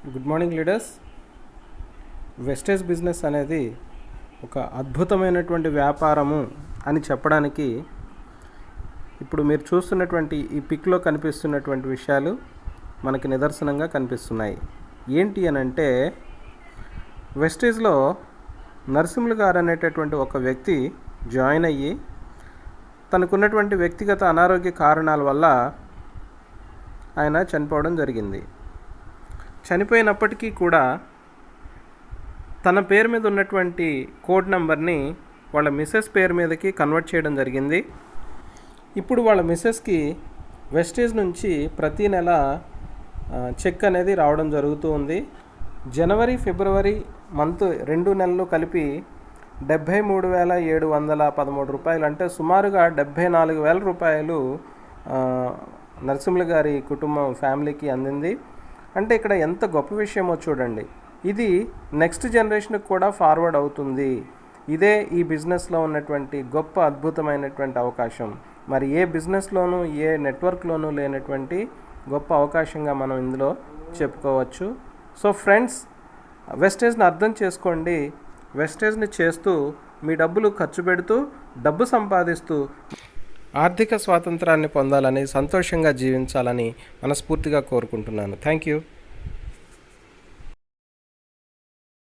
Good morning leaders. Wastage business అనేది ఒక అద్భుతమైనటువంటి వ్యాపారము అని చెప్పడానికి ఇప్పుడు మీరు చూస్తున్నటువంటి ఈ పిక్లో కనిపిస్తున్నటువంటి విషయాలు మనకి నిదర్శనంగా కనిపిస్తున్నాయి. ఏంటి అని అంటే, వెస్టేజ్లో నరసింహులు గారు అనేటటువంటి ఒక వ్యక్తి జాయిన్ అయ్యి తనకున్నటువంటి వ్యక్తిగత అనారోగ్య కారణాల వల్ల ఆయన చనిపోవడం జరిగింది. చనిపోయినప్పటికీ కూడా తన పేరు మీద ఉన్నటువంటి కోడ్ నెంబర్ని వాళ్ళ మిస్సెస్ పేరు మీదకి కన్వర్ట్ చేయడం జరిగింది. ఇప్పుడు వాళ్ళ మిస్సెస్కి వెస్టేజ్ నుంచి ప్రతీ నెల చెక్ అనేది రావడం జరుగుతూ ఉంది. జనవరి ఫిబ్రవరి మంత్ 2 నెలలు కలిపి 73,713 రూపాయలు, అంటే సుమారుగా 74,000 రూపాయలు నరసింహులు గారి కుటుంబం ఫ్యామిలీకి అందింది. అంటే ఇక్కడ ఎంత గొప్ప విషయమో చూడండి. ఇది నెక్స్ట్ జనరేషన్కి కూడా ఫార్వర్డ్ అవుతుంది. ఇదే ఈ బిజినెస్లో ఉన్నటువంటి గొప్ప అద్భుతమైనటువంటి అవకాశం. మరి ఏ బిజినెస్లోనూ ఏ నెట్వర్క్లోనూ లేనటువంటి గొప్ప అవకాశంగా మనం ఇందులో చెప్పుకోవచ్చు. సో ఫ్రెండ్స్, వెస్టేజ్ని అర్థం చేసుకోండి. వెస్టేజ్ని చేస్తూ మీ డబ్బులు ఖర్చు పెడుతూ డబ్బు సంపాదిస్తూ ఆర్థిక స్వాతంత్రాన్ని పొందాలని, సంతోషంగా జీవించాలని మనస్ఫూర్తిగా కోరుకుంటున్నాను. Thank you.